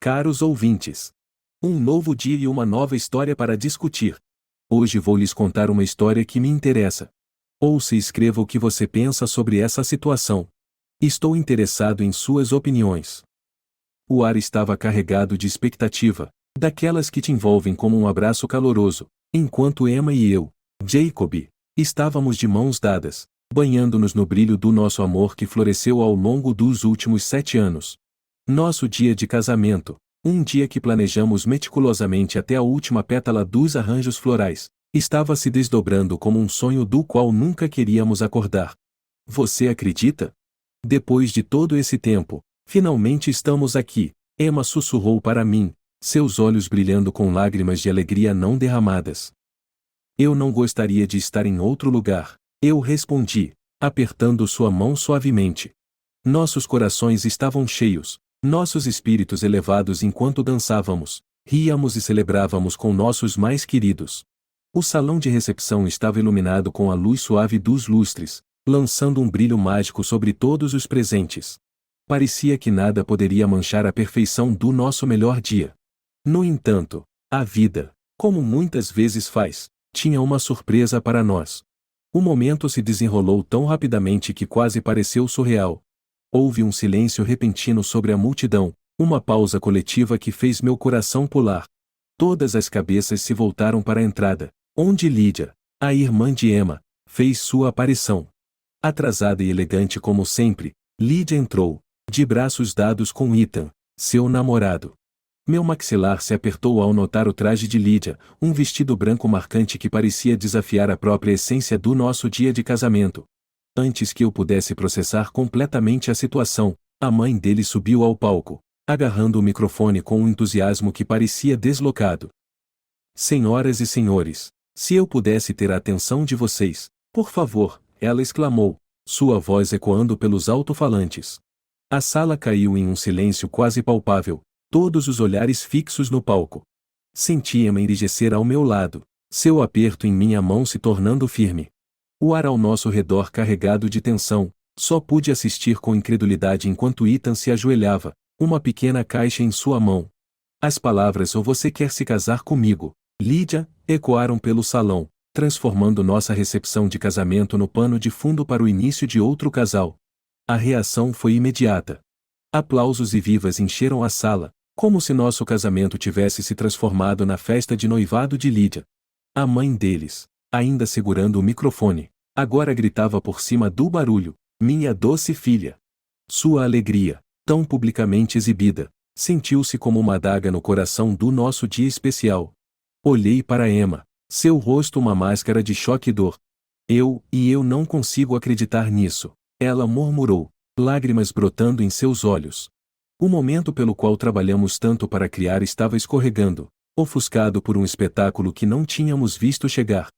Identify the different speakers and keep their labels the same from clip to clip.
Speaker 1: Caros ouvintes, um novo dia e uma nova história para discutir. Hoje vou lhes contar uma história que me interessa. Ouça e escreva o que você pensa sobre essa situação. Estou interessado em suas opiniões. O ar estava carregado de expectativa, daquelas que te envolvem como um abraço caloroso, enquanto Emma e eu, Jacob, estávamos de mãos dadas, banhando-nos no brilho do nosso amor que floresceu ao longo dos últimos 7 anos. Nosso dia de casamento, um dia que planejamos meticulosamente até a última pétala dos arranjos florais, estava se desdobrando como um sonho do qual nunca queríamos acordar. Você acredita? Depois de todo esse tempo, finalmente estamos aqui, Emma sussurrou para mim, seus olhos brilhando com lágrimas de alegria não derramadas. Eu não gostaria de estar em outro lugar, eu respondi, apertando sua mão suavemente. Nossos corações estavam cheios, nossos espíritos elevados enquanto dançávamos, ríamos e celebrávamos com nossos mais queridos. O salão de recepção estava iluminado com a luz suave dos lustres, lançando um brilho mágico sobre todos os presentes. Parecia que nada poderia manchar a perfeição do nosso melhor dia. No entanto, a vida, como muitas vezes faz, tinha uma surpresa para nós. O momento se desenrolou tão rapidamente que quase pareceu surreal. Houve um silêncio repentino sobre a multidão, uma pausa coletiva que fez meu coração pular. Todas as cabeças se voltaram para a entrada, onde Lydia, a irmã de Emma, fez sua aparição. Atrasada e elegante como sempre, Lydia entrou, de braços dados com Ethan, seu namorado. Meu maxilar se apertou ao notar o traje de Lydia, um vestido branco marcante que parecia desafiar a própria essência do nosso dia de casamento. Antes que eu pudesse processar completamente a situação, a mãe dele subiu ao palco, agarrando o microfone com um entusiasmo que parecia deslocado. Senhoras e senhores, se eu pudesse ter a atenção de vocês, por favor, ela exclamou, sua voz ecoando pelos alto-falantes. A sala caiu em um silêncio quase palpável, todos os olhares fixos no palco. Senti-me enrijecer ao meu lado, seu aperto em minha mão se tornando firme. O ar ao nosso redor carregado de tensão, só pude assistir com incredulidade enquanto Ethan se ajoelhava, uma pequena caixa em sua mão. As palavras "ou você quer se casar comigo, Lydia", ecoaram pelo salão, transformando nossa recepção de casamento no pano de fundo para o início de outro casal. A reação foi imediata. Aplausos e vivas encheram a sala, como se nosso casamento tivesse se transformado na festa de noivado de Lydia. A mãe deles, ainda segurando o microfone, agora gritava por cima do barulho, minha doce filha. Sua alegria, tão publicamente exibida, sentiu-se como uma adaga no coração do nosso dia especial. Olhei para Emma, seu rosto uma máscara de choque e dor. Eu não consigo acreditar nisso, ela murmurou, lágrimas brotando em seus olhos. O momento pelo qual trabalhamos tanto para criar estava escorregando, ofuscado por um espetáculo que não tínhamos visto chegar.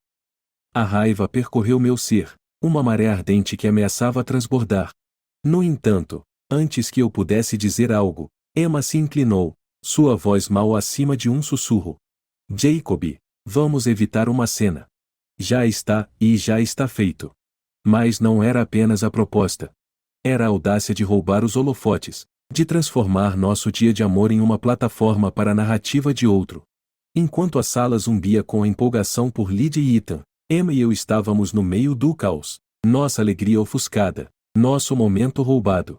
Speaker 1: A raiva percorreu meu ser, uma maré ardente que ameaçava transbordar. No entanto, antes que eu pudesse dizer algo, Emma se inclinou, sua voz mal acima de um sussurro. Jacob, vamos evitar uma cena. Já está feito. Mas não era apenas a proposta. Era a audácia de roubar os holofotes, de transformar nosso dia de amor em uma plataforma para a narrativa de outro. Enquanto a sala zumbia com a empolgação por Lydia e Ethan, Emma e eu estávamos no meio do caos, nossa alegria ofuscada, nosso momento roubado.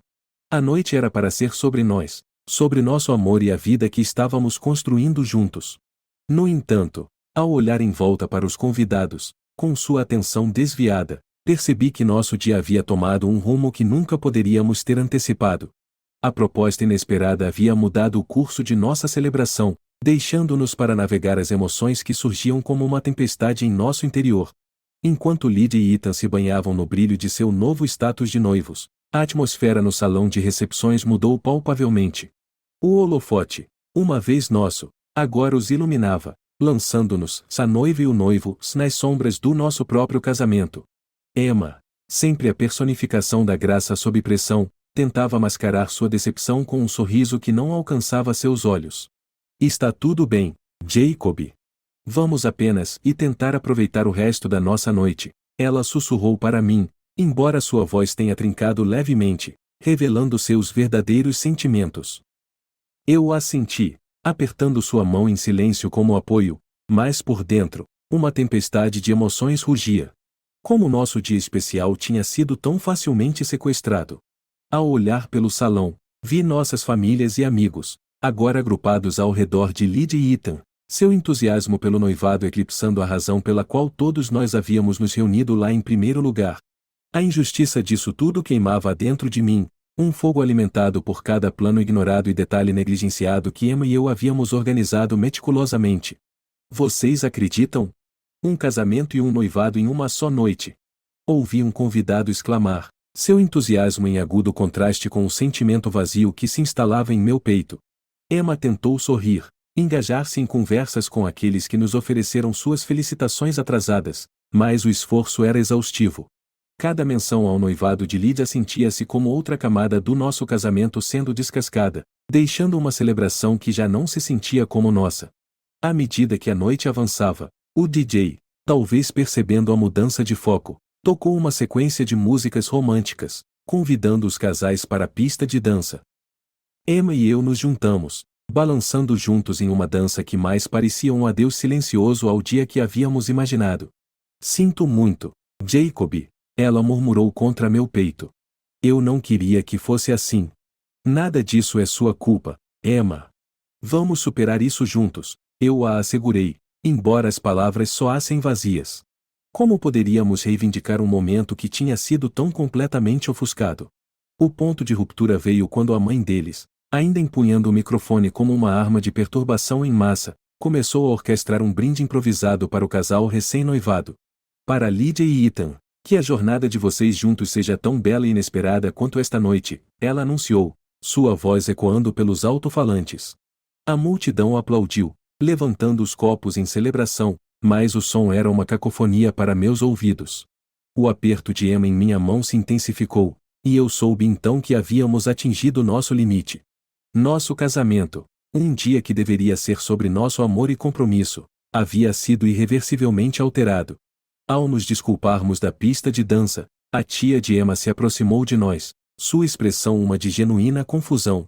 Speaker 1: A noite era para ser sobre nós, sobre nosso amor e a vida que estávamos construindo juntos. No entanto, ao olhar em volta para os convidados, com sua atenção desviada, percebi que nosso dia havia tomado um rumo que nunca poderíamos ter antecipado. A proposta inesperada havia mudado o curso de nossa celebração, deixando-nos para navegar as emoções que surgiam como uma tempestade em nosso interior. Enquanto Lydia e Ethan se banhavam no brilho de seu novo status de noivos, a atmosfera no salão de recepções mudou palpavelmente. O holofote, uma vez nosso, agora os iluminava, lançando-nos, a noiva e o noivo, nas sombras do nosso próprio casamento. Emma, sempre a personificação da graça sob pressão, tentava mascarar sua decepção com um sorriso que não alcançava seus olhos. Está tudo bem, Jacob. Vamos apenas tentar aproveitar o resto da nossa noite, ela sussurrou para mim, embora sua voz tenha trincado levemente, revelando seus verdadeiros sentimentos. Eu assenti, apertando sua mão em silêncio como apoio, mas por dentro, uma tempestade de emoções rugia. Como nosso dia especial tinha sido tão facilmente sequestrado. Ao olhar pelo salão, vi nossas famílias e amigos, agora agrupados ao redor de Lydia e Ethan, seu entusiasmo pelo noivado eclipsando a razão pela qual todos nós havíamos nos reunido lá em primeiro lugar. A injustiça disso tudo queimava dentro de mim, um fogo alimentado por cada plano ignorado e detalhe negligenciado que Emma e eu havíamos organizado meticulosamente. Vocês acreditam? Um casamento e um noivado em uma só noite. Ouvi um convidado exclamar, seu entusiasmo em agudo contraste com o sentimento vazio que se instalava em meu peito. Emma tentou sorrir, engajar-se em conversas com aqueles que nos ofereceram suas felicitações atrasadas, mas o esforço era exaustivo. Cada menção ao noivado de Lydia sentia-se como outra camada do nosso casamento sendo descascada, deixando uma celebração que já não se sentia como nossa. À medida que a noite avançava, o DJ, talvez percebendo a mudança de foco, tocou uma sequência de músicas românticas, convidando os casais para a pista de dança. Emma e eu nos juntamos, balançando juntos em uma dança que mais parecia um adeus silencioso ao dia que havíamos imaginado. Sinto muito, Jacob, ela murmurou contra meu peito. Eu não queria que fosse assim. Nada disso é sua culpa, Emma. Vamos superar isso juntos, eu a assegurei, embora as palavras soassem vazias. Como poderíamos reivindicar um momento que tinha sido tão completamente ofuscado? O ponto de ruptura veio quando a mãe deles, ainda empunhando o microfone como uma arma de perturbação em massa, começou a orquestrar um brinde improvisado para o casal recém-noivado. Para Lydia e Ethan, que a jornada de vocês juntos seja tão bela e inesperada quanto esta noite, ela anunciou, sua voz ecoando pelos alto-falantes. A multidão aplaudiu, levantando os copos em celebração, mas o som era uma cacofonia para meus ouvidos. O aperto de Emma em minha mão se intensificou, e eu soube então que havíamos atingido nosso limite. Nosso casamento, um dia que deveria ser sobre nosso amor e compromisso, havia sido irreversivelmente alterado. Ao nos desculparmos da pista de dança, a tia de Emma se aproximou de nós, sua expressão uma de genuína confusão.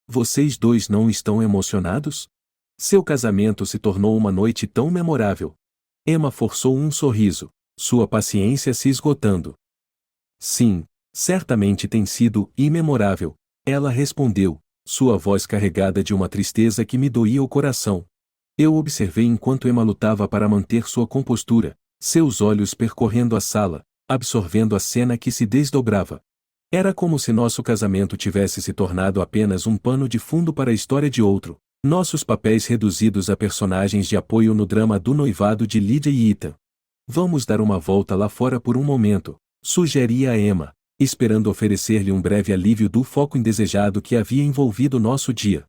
Speaker 1: Vocês dois não estão emocionados? Seu casamento se tornou uma noite tão memorável. Emma forçou um sorriso, sua paciência se esgotando. Sim, certamente tem sido imemorável, ela respondeu, sua voz carregada de uma tristeza que me doía o coração. Eu observei enquanto Emma lutava para manter sua compostura, seus olhos percorrendo a sala, absorvendo a cena que se desdobrava. Era como se nosso casamento tivesse se tornado apenas um pano de fundo para a história de outro, nossos papéis reduzidos a personagens de apoio no drama do noivado de Lydia e Ethan. Vamos dar uma volta lá fora por um momento, sugeria a Emma, esperando oferecer-lhe um breve alívio do foco indesejado que havia envolvido nosso dia.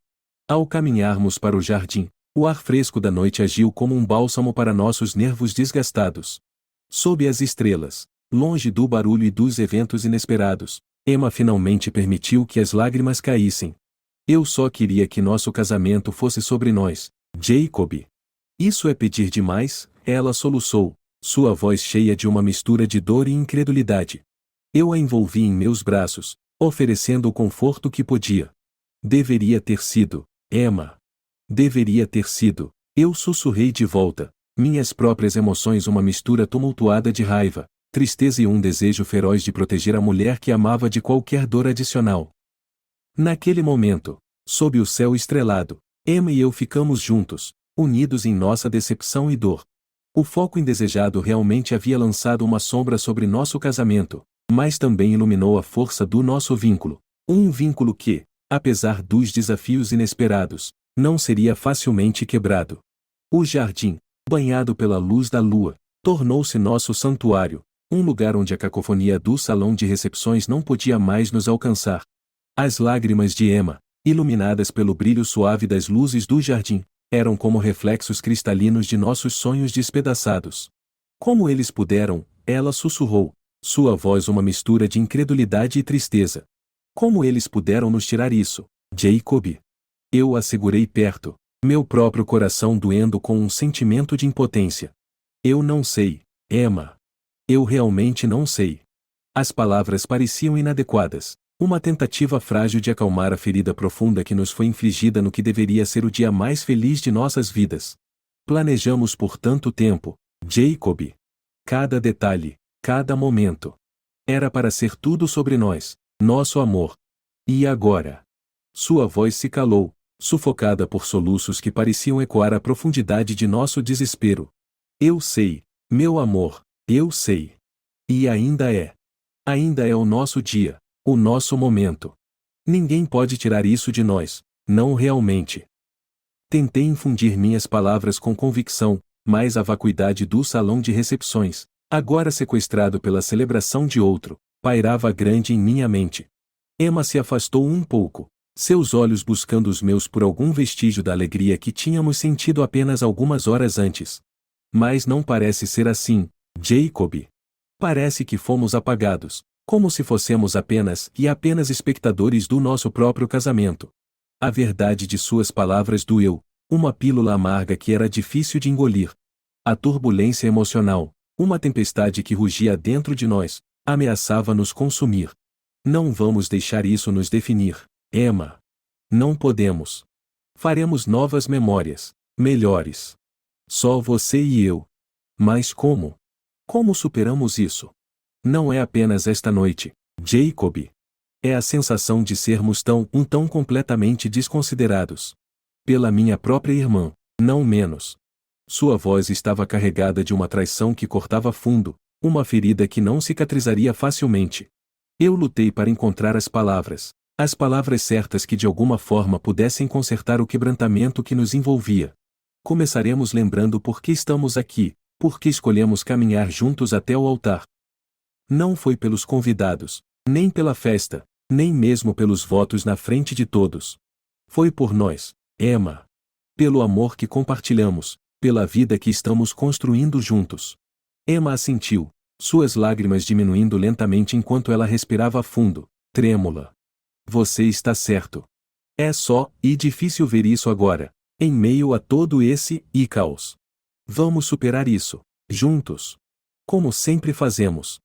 Speaker 1: Ao caminharmos para o jardim, o ar fresco da noite agiu como um bálsamo para nossos nervos desgastados. Sob as estrelas, longe do barulho e dos eventos inesperados, Emma finalmente permitiu que as lágrimas caíssem. Eu só queria que nosso casamento fosse sobre nós, Jacob. Isso é pedir demais, ela soluçou, sua voz cheia de uma mistura de dor e incredulidade. Eu a envolvi em meus braços, oferecendo o conforto que podia. Deveria ter sido, Emma. Deveria ter sido, eu sussurrei de volta, minhas próprias emoções uma mistura tumultuada de raiva, tristeza e um desejo feroz de proteger a mulher que amava de qualquer dor adicional. Naquele momento, sob o céu estrelado, Emma e eu ficamos juntos, unidos em nossa decepção e dor. O foco indesejado realmente havia lançado uma sombra sobre nosso casamento, mas também iluminou a força do nosso vínculo, um vínculo que, apesar dos desafios inesperados, não seria facilmente quebrado. O jardim, banhado pela luz da lua, tornou-se nosso santuário, um lugar onde a cacofonia do salão de recepções não podia mais nos alcançar. As lágrimas de Emma, iluminadas pelo brilho suave das luzes do jardim, eram como reflexos cristalinos de nossos sonhos despedaçados. Como eles puderam, ela sussurrou, sua voz uma mistura de incredulidade e tristeza. Como eles puderam nos tirar isso, Jacob? Eu a segurei perto, meu próprio coração doendo com um sentimento de impotência. Eu não sei, Emma. Eu realmente não sei. As palavras pareciam inadequadas, Uma tentativa frágil de acalmar a ferida profunda que nos foi infligida no que deveria ser o dia mais feliz de nossas vidas. Planejamos por tanto tempo, Jacob. Cada detalhe, cada momento. Era para ser tudo sobre nós, nosso amor. E agora? Sua voz se calou, sufocada por soluços que pareciam ecoar a profundidade de nosso desespero. Eu sei, meu amor, eu sei. E ainda é. Ainda é o nosso dia, o nosso momento. Ninguém pode tirar isso de nós, não realmente. Tentei infundir minhas palavras com convicção, mas a vacuidade do salão de recepções, agora sequestrado pela celebração de outro, pairava grande em minha mente. Emma se afastou um pouco, seus olhos buscando os meus por algum vestígio da alegria que tínhamos sentido apenas algumas horas antes. Mas não parece ser assim, Jacob. Parece que fomos apagados, como se fossemos apenas espectadores do nosso próprio casamento. A verdade de suas palavras doeu, uma pílula amarga que era difícil de engolir. A turbulência emocional, uma tempestade que rugia dentro de nós, ameaçava nos consumir. Não vamos deixar isso nos definir, Emma. Não podemos. Faremos novas memórias, melhores. Só você e eu. Mas como? Como superamos isso? Não é apenas esta noite, Jacob. É a sensação de sermos tão completamente desconsiderados. Pela minha própria irmã, não menos. Sua voz estava carregada de uma traição que cortava fundo, uma ferida que não cicatrizaria facilmente. Eu lutei para encontrar as palavras certas que de alguma forma pudessem consertar o quebrantamento que nos envolvia. Começaremos lembrando por que estamos aqui, por que escolhemos caminhar juntos até o altar. Não foi pelos convidados, nem pela festa, nem mesmo pelos votos na frente de todos. Foi por nós, Emma. Pelo amor que compartilhamos, pela vida que estamos construindo juntos. Emma assentiu, suas lágrimas diminuindo lentamente enquanto ela respirava fundo, trêmula. Você está certo. É só difícil ver isso agora, em meio a todo esse caos. Vamos superar isso, juntos. Como sempre fazemos.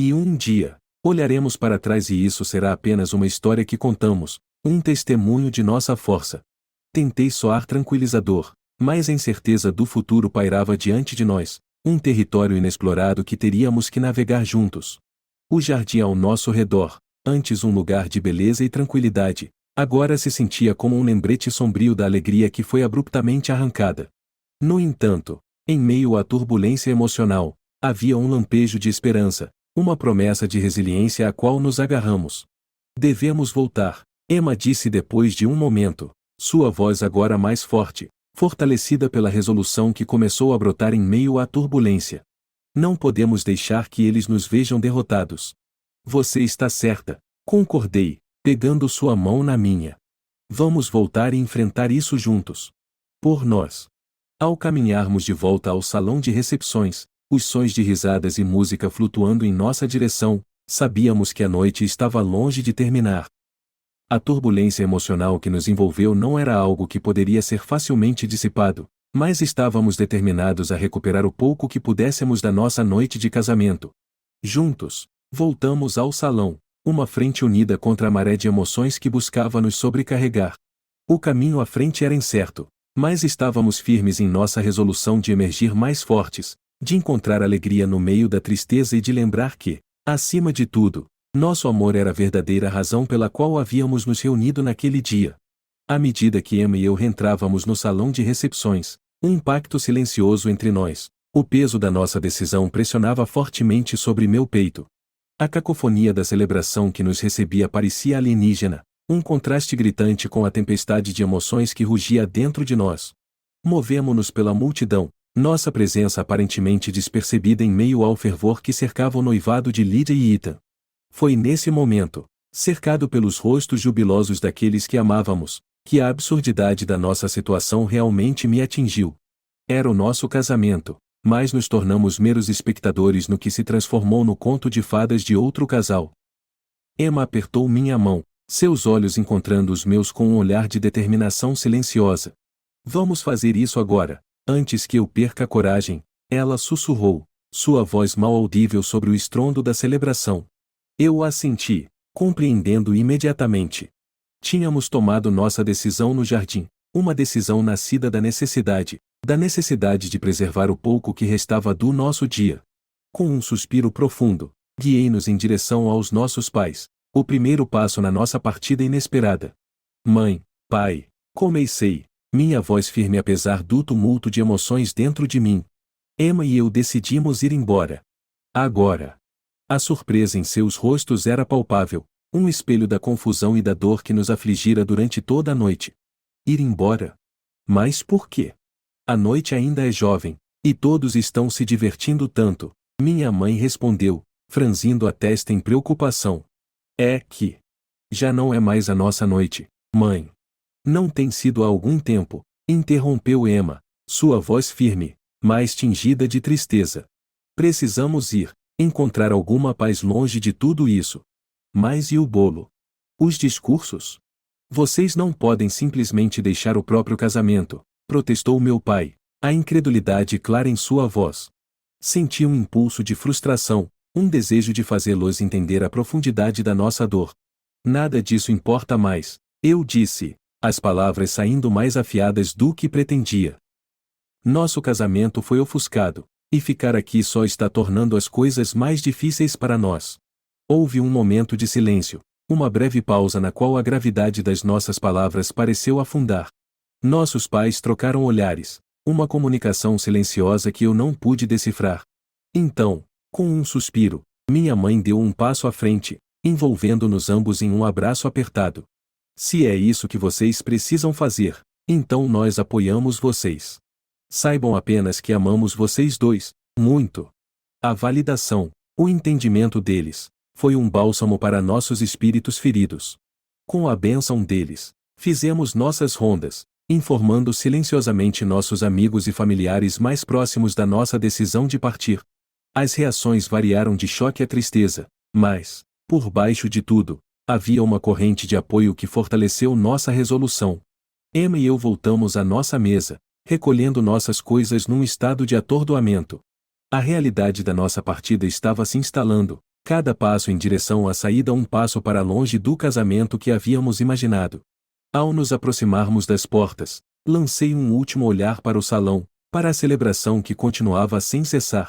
Speaker 1: E um dia, olharemos para trás e isso será apenas uma história que contamos, um testemunho de nossa força. Tentei soar tranquilizador, mas a incerteza do futuro pairava diante de nós, um território inexplorado que teríamos que navegar juntos. O jardim ao nosso redor, antes um lugar de beleza e tranquilidade, agora se sentia como um lembrete sombrio da alegria que foi abruptamente arrancada. No entanto, em meio à turbulência emocional, havia um lampejo de esperança, uma promessa de resiliência à qual nos agarramos. Devemos voltar, Emma disse depois de um momento, sua voz agora mais forte, fortalecida pela resolução que começou a brotar em meio à turbulência. Não podemos deixar que eles nos vejam derrotados. Você está certa, concordei, pegando sua mão na minha. Vamos voltar e enfrentar isso juntos. Por nós. Ao caminharmos de volta ao salão de recepções, os sons de risadas e música flutuando em nossa direção, sabíamos que a noite estava longe de terminar. A turbulência emocional que nos envolveu não era algo que poderia ser facilmente dissipado, mas estávamos determinados a recuperar o pouco que pudéssemos da nossa noite de casamento. Juntos, voltamos ao salão, uma frente unida contra a maré de emoções que buscava nos sobrecarregar. O caminho à frente era incerto, mas estávamos firmes em nossa resolução de emergir mais fortes, de encontrar alegria no meio da tristeza e de lembrar que, acima de tudo, nosso amor era a verdadeira razão pela qual havíamos nos reunido naquele dia. À medida que Emma e eu reentrávamos no salão de recepções, um impacto silencioso entre nós, o peso da nossa decisão pressionava fortemente sobre meu peito. A cacofonia da celebração que nos recebia parecia alienígena, um contraste gritante com a tempestade de emoções que rugia dentro de nós. Movemo-nos pela multidão, nossa presença aparentemente despercebida em meio ao fervor que cercava o noivado de Lydia e Ethan. Foi nesse momento, cercado pelos rostos jubilosos daqueles que amávamos, que a absurdidade da nossa situação realmente me atingiu. Era o nosso casamento, mas nos tornamos meros espectadores no que se transformou no conto de fadas de outro casal. Emma apertou minha mão, seus olhos encontrando os meus com um olhar de determinação silenciosa. Vamos fazer isso agora, antes que eu perca a coragem, ela sussurrou, sua voz mal audível sobre o estrondo da celebração. Eu assenti, compreendendo imediatamente. Tínhamos tomado nossa decisão no jardim, uma decisão nascida da necessidade de preservar o pouco que restava do nosso dia. Com um suspiro profundo, guiei-nos em direção aos nossos pais, o primeiro passo na nossa partida inesperada. Mãe, pai, comecei, minha voz firme apesar do tumulto de emoções dentro de mim. Emma e eu decidimos ir embora. Agora. A surpresa em seus rostos era palpável, um espelho da confusão e da dor que nos afligira durante toda a noite. Ir embora? Mas por quê? A noite ainda é jovem, e todos estão se divertindo tanto, minha mãe respondeu, franzindo a testa em preocupação. É que já não é mais a nossa noite, mãe. Não tem sido há algum tempo, interrompeu Emma, sua voz firme, mas tingida de tristeza. Precisamos ir, encontrar alguma paz longe de tudo isso. Mas e o bolo? Os discursos? Vocês não podem simplesmente deixar o próprio casamento, protestou meu pai, a incredulidade clara em sua voz. Senti um impulso de frustração, um desejo de fazê-los entender a profundidade da nossa dor. Nada disso importa mais, eu disse, as palavras saindo mais afiadas do que pretendia. Nosso casamento foi ofuscado, e ficar aqui só está tornando as coisas mais difíceis para nós. Houve um momento de silêncio, uma breve pausa na qual a gravidade das nossas palavras pareceu afundar. Nossos pais trocaram olhares, uma comunicação silenciosa que eu não pude decifrar. Então, com um suspiro, minha mãe deu um passo à frente, envolvendo-nos ambos em um abraço apertado. Se é isso que vocês precisam fazer, então nós apoiamos vocês. Saibam apenas que amamos vocês dois, muito. A validação, o entendimento deles, foi um bálsamo para nossos espíritos feridos. Com a bênção deles, fizemos nossas rondas, informando silenciosamente nossos amigos e familiares mais próximos da nossa decisão de partir. As reações variaram de choque a tristeza, mas, por baixo de tudo, havia uma corrente de apoio que fortaleceu nossa resolução. Emma e eu voltamos à nossa mesa, recolhendo nossas coisas num estado de atordoamento. A realidade da nossa partida estava se instalando, cada passo em direção à saída um passo para longe do casamento que havíamos imaginado. Ao nos aproximarmos das portas, lancei um último olhar para o salão, para a celebração que continuava sem cessar.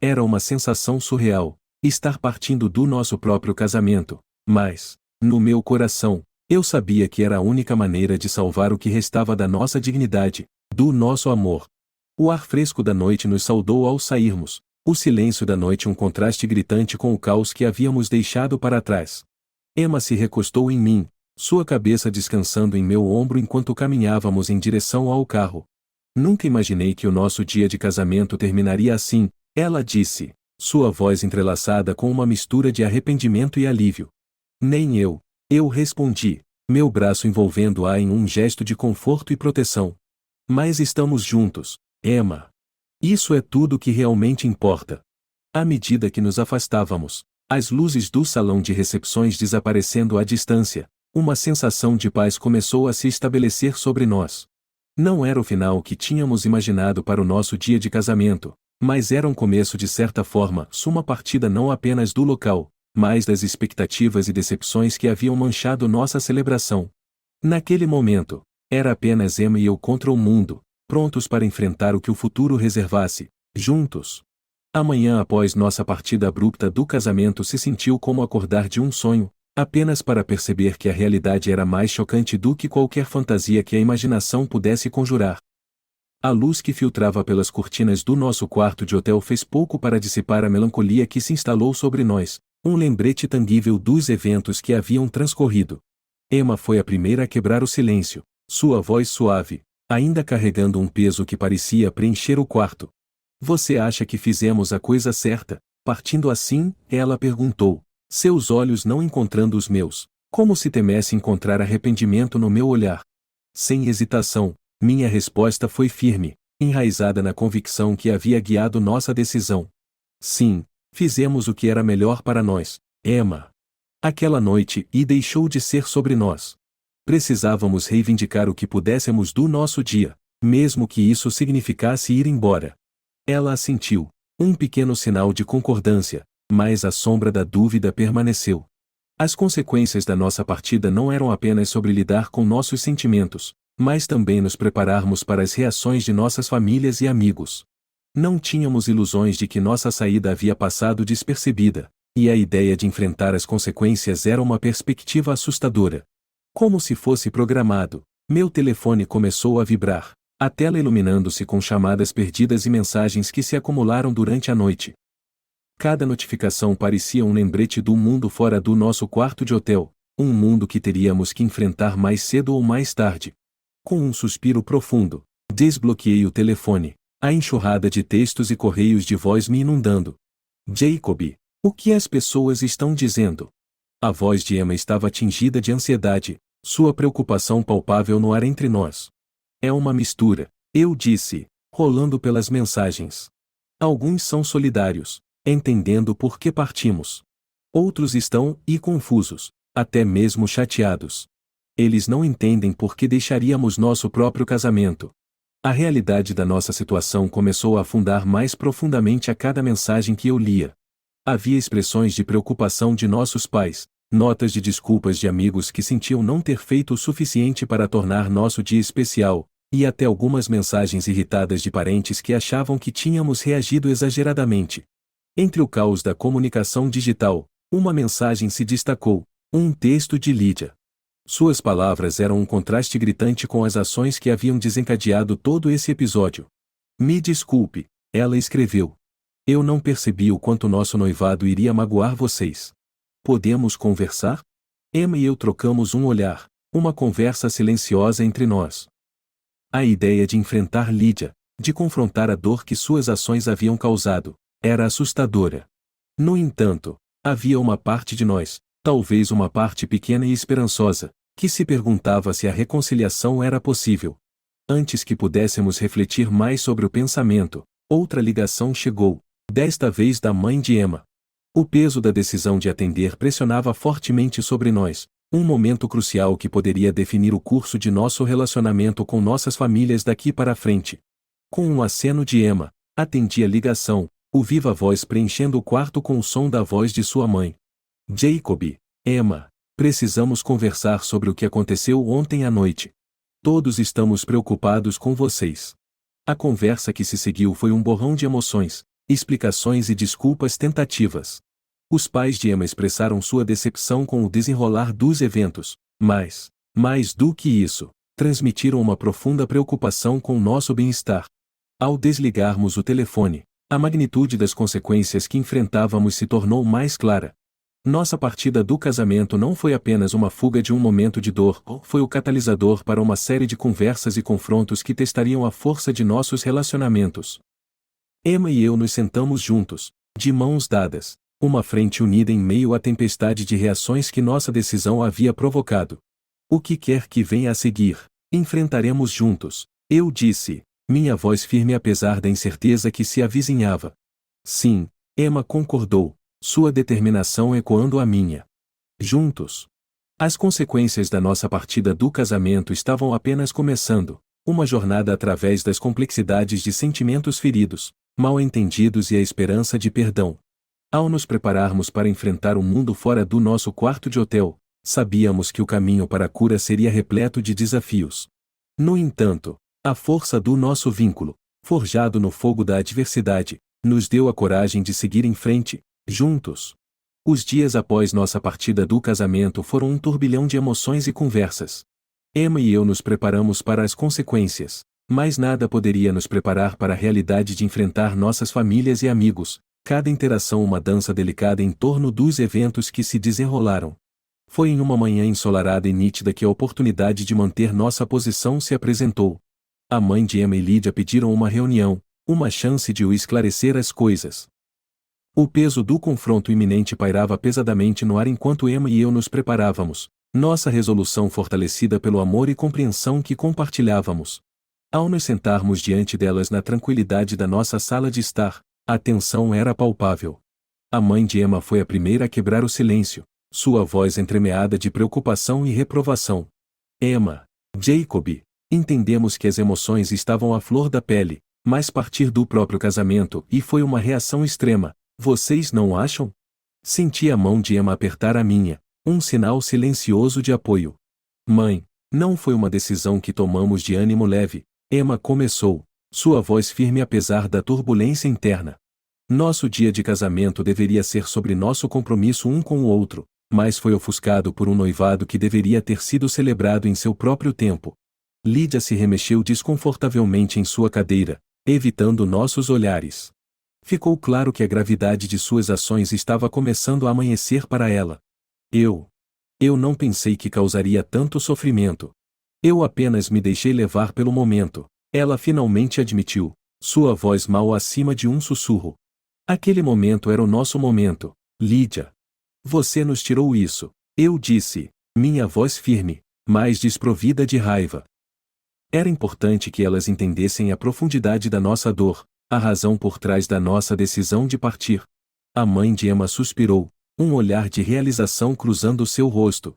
Speaker 1: Era uma sensação surreal, estar partindo do nosso próprio casamento, mas, no meu coração, eu sabia que era a única maneira de salvar o que restava da nossa dignidade, do nosso amor. O ar fresco da noite nos saudou ao sairmos, o silêncio da noite um contraste gritante com o caos que havíamos deixado para trás. Emma se recostou em mim, sua cabeça descansando em meu ombro enquanto caminhávamos em direção ao carro. Nunca imaginei que o nosso dia de casamento terminaria assim, ela disse, sua voz entrelaçada com uma mistura de arrependimento e alívio. Nem eu respondi, meu braço envolvendo-a em um gesto de conforto e proteção. Mas estamos juntos, Emma. Isso é tudo que realmente importa. À medida que nos afastávamos, as luzes do salão de recepções desaparecendo à distância, uma sensação de paz começou a se estabelecer sobre nós. Não era o final que tínhamos imaginado para o nosso dia de casamento, mas era um começo de certa forma, uma partida não apenas do local, mas das expectativas e decepções que haviam manchado nossa celebração. Naquele momento, era apenas Emma e eu contra o mundo, prontos para enfrentar o que o futuro reservasse, juntos. Amanhã após nossa partida abrupta do casamento se sentiu como acordar de um sonho, apenas para perceber que a realidade era mais chocante do que qualquer fantasia que a imaginação pudesse conjurar. A luz que filtrava pelas cortinas do nosso quarto de hotel fez pouco para dissipar a melancolia que se instalou sobre nós, um lembrete tangível dos eventos que haviam transcorrido. Emma foi a primeira a quebrar o silêncio, sua voz suave, ainda carregando um peso que parecia preencher o quarto. Você acha que fizemos a coisa certa, partindo assim? Ela perguntou, seus olhos não encontrando os meus, como se temesse encontrar arrependimento no meu olhar. Sem hesitação, minha resposta foi firme, enraizada na convicção que havia guiado nossa decisão. Sim, fizemos o que era melhor para nós, Emma. Aquela noite e deixou de ser sobre nós. Precisávamos reivindicar o que pudéssemos do nosso dia, mesmo que isso significasse ir embora. Ela assentiu, um pequeno sinal de concordância, mas a sombra da dúvida permaneceu. As consequências da nossa partida não eram apenas sobre lidar com nossos sentimentos, mas também nos prepararmos para as reações de nossas famílias e amigos. Não tínhamos ilusões de que nossa saída havia passado despercebida, e a ideia de enfrentar as consequências era uma perspectiva assustadora. Como se fosse programado, meu telefone começou a vibrar, a tela iluminando-se com chamadas perdidas e mensagens que se acumularam durante a noite. Cada notificação parecia um lembrete do mundo fora do nosso quarto de hotel, um mundo que teríamos que enfrentar mais cedo ou mais tarde. Com um suspiro profundo, desbloqueei o telefone, a enxurrada de textos e correios de voz me inundando. Jacob, o que as pessoas estão dizendo? A voz de Emma estava tingida de ansiedade, sua preocupação palpável no ar entre nós. É uma mistura, eu disse, rolando pelas mensagens. Alguns são solidários, entendendo por que partimos. Outros estão confusos, até mesmo chateados. Eles não entendem por que deixaríamos nosso próprio casamento. A realidade da nossa situação começou a afundar mais profundamente a cada mensagem que eu lia. Havia expressões de preocupação de nossos pais, notas de desculpas de amigos que sentiam não ter feito o suficiente para tornar nosso dia especial, e até algumas mensagens irritadas de parentes que achavam que tínhamos reagido exageradamente. Entre o caos da comunicação digital, uma mensagem se destacou, um texto de Lídia. Suas palavras eram um contraste gritante com as ações que haviam desencadeado todo esse episódio. Me desculpe, ela escreveu. Eu não percebi o quanto nosso noivado iria magoar vocês. Podemos conversar? Emma e eu trocamos um olhar, uma conversa silenciosa entre nós. A ideia de enfrentar Lídia, de confrontar a dor que suas ações haviam causado, era assustadora. No entanto, havia uma parte de nós, talvez uma parte pequena e esperançosa, que se perguntava se a reconciliação era possível. Antes que pudéssemos refletir mais sobre o pensamento, outra ligação chegou, desta vez da mãe de Emma. O peso da decisão de atender pressionava fortemente sobre nós, um momento crucial que poderia definir o curso de nosso relacionamento com nossas famílias daqui para frente. Com um aceno de Emma, atendi a ligação, o viva voz preenchendo o quarto com o som da voz de sua mãe. Jacob, Emma, precisamos conversar sobre o que aconteceu ontem à noite. Todos estamos preocupados com vocês. A conversa que se seguiu foi um borrão de emoções, explicações e desculpas tentativas. Os pais de Emma expressaram sua decepção com o desenrolar dos eventos, mas, mais do que isso, transmitiram uma profunda preocupação com nosso bem-estar. Ao desligarmos o telefone, a magnitude das consequências que enfrentávamos se tornou mais clara. Nossa partida do casamento não foi apenas uma fuga de um momento de dor, foi o catalisador para uma série de conversas e confrontos que testariam a força de nossos relacionamentos. Emma e eu nos sentamos juntos, de mãos dadas, uma frente unida em meio à tempestade de reações que nossa decisão havia provocado. O que quer que venha a seguir, enfrentaremos juntos, eu disse, minha voz firme apesar da incerteza que se avizinhava. Sim, Emma concordou, sua determinação ecoando a minha. Juntos. As consequências da nossa partida do casamento estavam apenas começando, uma jornada através das complexidades de sentimentos feridos, mal-entendidos e a esperança de perdão. Ao nos prepararmos para enfrentar o mundo fora do nosso quarto de hotel, sabíamos que o caminho para a cura seria repleto de desafios. No entanto, a força do nosso vínculo, forjado no fogo da adversidade, nos deu a coragem de seguir em frente, juntos. Os dias após nossa partida do casamento foram um turbilhão de emoções e conversas. Emma e eu nos preparamos para as consequências, mas nada poderia nos preparar para a realidade de enfrentar nossas famílias e amigos, cada interação uma dança delicada em torno dos eventos que se desenrolaram. Foi em uma manhã ensolarada e nítida que a oportunidade de manter nossa posição se apresentou. A mãe de Emma e Lídia pediram uma reunião, uma chance de esclarecer as coisas. O peso do confronto iminente pairava pesadamente no ar enquanto Emma e eu nos preparávamos, nossa resolução fortalecida pelo amor e compreensão que compartilhávamos. Ao nos sentarmos diante delas na tranquilidade da nossa sala de estar, a tensão era palpável. A mãe de Emma foi a primeira a quebrar o silêncio, sua voz entremeada de preocupação e reprovação. Emma, Jacob, entendemos que as emoções estavam à flor da pele, mas partir do próprio casamento e foi uma reação extrema, vocês não acham? Senti a mão de Emma apertar a minha, Um sinal silencioso de apoio. Mãe, não foi uma decisão que tomamos de ânimo leve, Emma começou, sua voz firme apesar da turbulência interna. Nosso dia de casamento deveria ser sobre nosso compromisso um com o outro, mas foi ofuscado por um noivado que deveria ter sido celebrado em seu próprio tempo. Lídia se remexeu desconfortavelmente em sua cadeira, evitando nossos olhares. Ficou claro que a gravidade de suas ações estava começando a amanhecer para ela. Eu não pensei que causaria tanto sofrimento. Eu apenas me deixei levar pelo momento, ela finalmente admitiu, sua voz mal acima de um sussurro. Aquele momento era o nosso momento, Lídia. Você nos tirou isso, eu disse, minha voz firme, mas desprovida de raiva. Era importante que elas entendessem a profundidade da nossa dor, a razão por trás da nossa decisão de partir. A mãe de Emma suspirou, um olhar de realização cruzando seu rosto.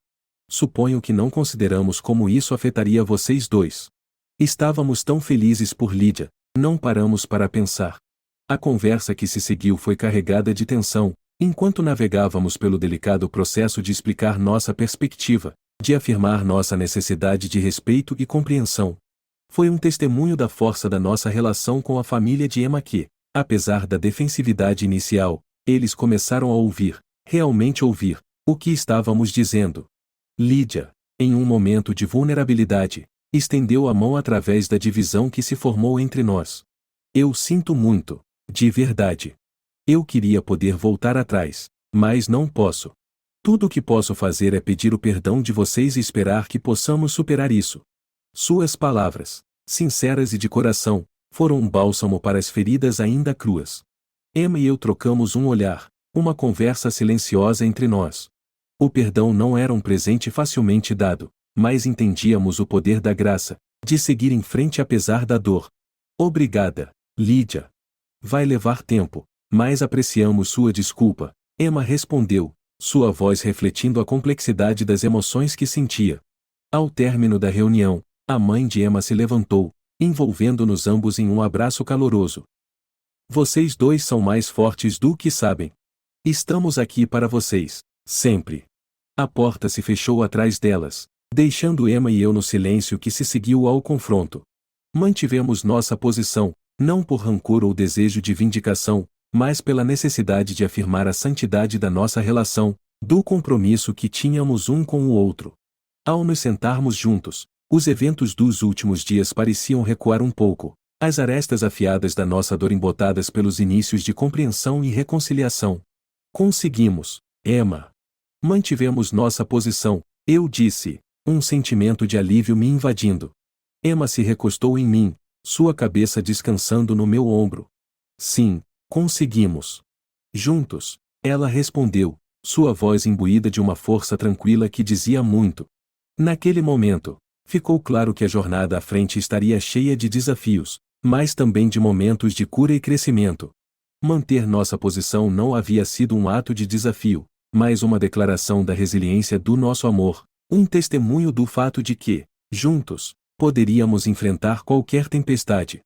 Speaker 1: Suponho que não consideramos como isso afetaria vocês dois. Estávamos tão felizes por Lídia, não paramos para pensar. A conversa que se seguiu foi carregada de tensão, enquanto navegávamos pelo delicado processo de explicar nossa perspectiva, de afirmar nossa necessidade de respeito e compreensão. Foi um testemunho da força da nossa relação com a família de Emma que, apesar da defensividade inicial, eles começaram a ouvir, realmente ouvir, o que estávamos dizendo. Lídia, em um momento de vulnerabilidade, estendeu a mão através da divisão que se formou entre nós. Eu sinto muito, de verdade. Eu queria poder voltar atrás, mas não posso. Tudo o que posso fazer é pedir o perdão de vocês e esperar que possamos superar isso. Suas palavras, sinceras e de coração, foram um bálsamo para as feridas ainda cruas. Emma e eu trocamos um olhar, uma conversa silenciosa entre nós. O perdão não era um presente facilmente dado, mas entendíamos o poder da graça, de seguir em frente apesar da dor. Obrigada, Lídia. Vai levar tempo, mas apreciamos sua desculpa, Emma respondeu, sua voz refletindo a complexidade das emoções que sentia. Ao término da reunião, a mãe de Emma se levantou, envolvendo-nos ambos em um abraço caloroso. Vocês dois são mais fortes do que sabem. Estamos aqui para vocês, sempre. A porta se fechou atrás delas, deixando Emma e eu no silêncio que se seguiu ao confronto. Mantivemos nossa posição, não por rancor ou desejo de vindicação, mas pela necessidade de afirmar a santidade da nossa relação, do compromisso que tínhamos um com o outro. Ao nos sentarmos juntos, os eventos dos últimos dias pareciam recuar um pouco, as arestas afiadas da nossa dor embotadas pelos inícios de compreensão e reconciliação. Conseguimos, Emma. Mantivemos nossa posição, eu disse, um sentimento de alívio me invadindo. Emma se recostou em mim, sua cabeça descansando no meu ombro. Sim, conseguimos. Juntos, ela respondeu, sua voz imbuída de uma força tranquila que dizia muito. Naquele momento, ficou claro que a jornada à frente estaria cheia de desafios, mas também de momentos de cura e crescimento. Manter nossa posição não havia sido um ato de desafio, mas uma declaração da resiliência do nosso amor, um testemunho do fato de que, juntos, poderíamos enfrentar qualquer tempestade.